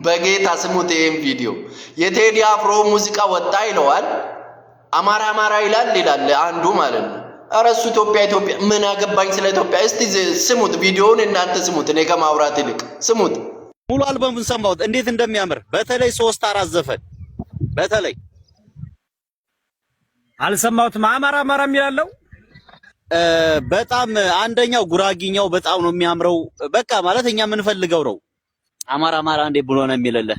በጌታ ስሙት ይሄን ቪዲዮ የቴዲ አፍሮ ሙዚቃ ወጣ ይለዋል አማራ አማራ ይላል አንዱ ማለት ነው። ኧረ እሱ ኢትዮጵያ ምን አገባኝ ስለ ኢትዮጵያ። እስቲ ስሙት ቪዲዮውን እናንተ ስሙት፣ እኔ ከማውራት ይልቅ ስሙት። ሙሉ አልበሙን ሰማሁት እንዴት እንደሚያምር በተለይ 3-4 ዘፈን በተለይ አልሰማሁትም። አማራ የሚላለው በጣም አንደኛው ጉራጊኛው በጣም ነው የሚያምረው። በቃ ማለት እኛ የምንፈልገው ነው። አማራ እንዴ ብሎ ነው የሚለለ።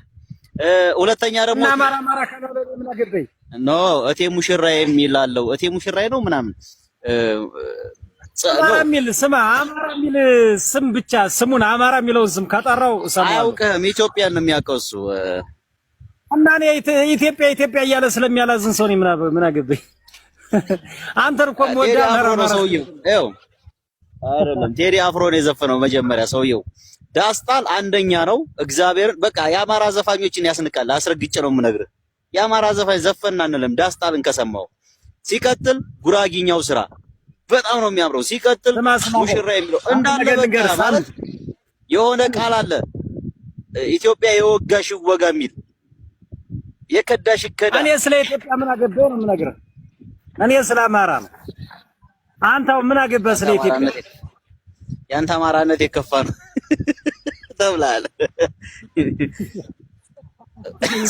ሁለተኛ ደግሞ አማራ ካለው ምን አገባኝ ኖ እቴ ሙሽራዬ የሚላለው እቴ ሙሽራዬ ነው ምናምን አማራ የሚል ስም አማራ የሚል ስም ብቻ ስሙን አማራ የሚለውን ስም ካጠራው ሰማው። አያውቅም ኢትዮጵያን ነው የሚያውቀው እሱ እና እኔ ኢትዮጵያ እያለ ስለሚያላዝን ሰው ነው ምን አገባኝ። አንተን እኮ ወዳ ነው ሰውየው ይኸው አይደለም ቴዲ አፍሮ ነው የዘፈነው መጀመሪያ ሰውየው ዳስጣል አንደኛ ነው። እግዚአብሔር በቃ የአማራ ዘፋኞችን ያስንቃል። አስረግጬ ነው የምነግርህ። የአማራ ዘፋኝ ዘፈና አንልም ዳስጣልን ከሰማው። ሲቀጥል ጉራጊኛው ስራ በጣም ነው የሚያምረው። ሲቀጥል ሙሽራ የሚለው እንዳለ በቃ ማለት የሆነ ቃል አለ ኢትዮጵያ የወጋሽ ወጋ የሚል የከዳሽ ከዳ። እኔ ስለ ኢትዮጵያ ምን አገባኝ ነው የምነግርህ። እኔ ስለ አማራ ነው። አንተው ምን አገባህ ስለ ኢትዮጵያ? ያንተ አማራነት የከፋ ነው ተብላለ።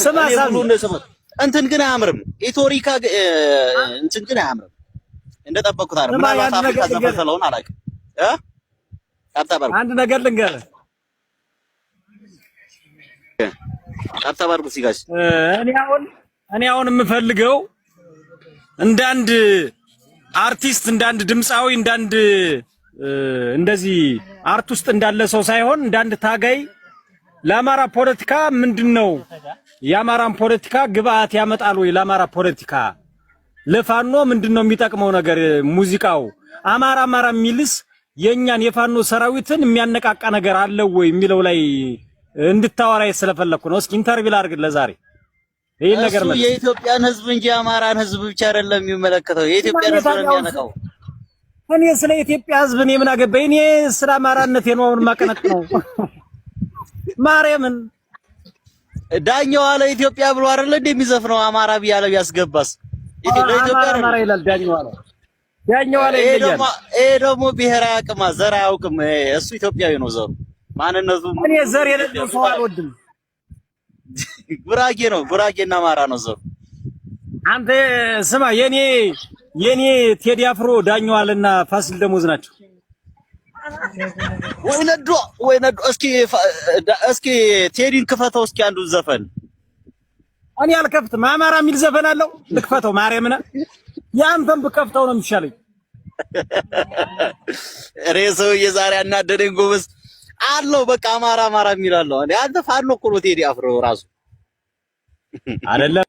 ስማ እንትን ግን አያምርም። ኢቶሪካ እንትን ግን አያምርም። እንደጠበቁት አይደለም። ምናልባት አፍሪካ ዘፈሰለውን አላውቅም አንድ ነገር ልንገርህ። አጣባርኩ ሲጋሽ እኔ አሁን የምፈልገው እንዳንድ አርቲስት እንዳንድ ድምፃዊ እንዳንድ እንደዚህ አርት ውስጥ እንዳለ ሰው ሳይሆን እንዳንድ ታጋይ ለአማራ ፖለቲካ ምንድነው የአማራን ፖለቲካ ግብአት ያመጣል ወይ? ለአማራ ፖለቲካ ለፋኖ ምንድነው የሚጠቅመው ነገር? ሙዚቃው አማራ የሚልስ የኛን የፋኖ ሰራዊትን የሚያነቃቃ ነገር አለው ወይ የሚለው ላይ እንድታወራ ስለፈለኩ ነው። እስኪ ኢንተርቪው ላድርግ ለዛሬ ይሄን ነገር ማለት የኢትዮጵያን ሕዝብ እንጂ አማራን ሕዝብ ብቻ አይደለም የሚመለከተው። የኢትዮጵያን ሕዝብ ነው የሚያነቃው። እኔ ስለ ኢትዮጵያ ሕዝብ እኔ ምን አገባኝ? እኔ ስለ አማራነት ነው አሁን ማቀነቅ ነው። ማርያምን ዳኛው አለ ኢትዮጵያ ብሎ አይደል እንደሚዘፍነው አማራ ቢያለ ቢያስገባስ ኢትዮጵያ አማራ ይላል ዳኛው አለ ይለኛል። ይሄ ደግሞ ብሔር አያውቅም፣ ዘር አያውቅም። እሱ ኢትዮጵያዊ ነው ዘሩ ማንነቱ። እኔ ዘር የሌለው ሰው አልወድም። ጉራጌ ነው፣ ጉራጌና አማራ ነው ዘሩ። አንተ ስማ የኔ ቴዲ አፍሮ ዳኛው አለና ፋሲል ደሞዝ ናቸው። ወይነዶ እስኪ ቴዲን ክፈተው እስኪ አንዱን ዘፈን። እኔ አልከፍትም። አማራ የሚል ዘፈን አለው ልክፈተው። ማርያምና ያንተን ብከፍተው ነው የሚሻለኝ። ሬሰው የዛሬ አናደደኝ ጎበዝ አለው። በቃ አማራ የሚል አለው። አንተ ፋኖ እኮ ነው ቴዲ አፍሮ ራሱ አይደለም።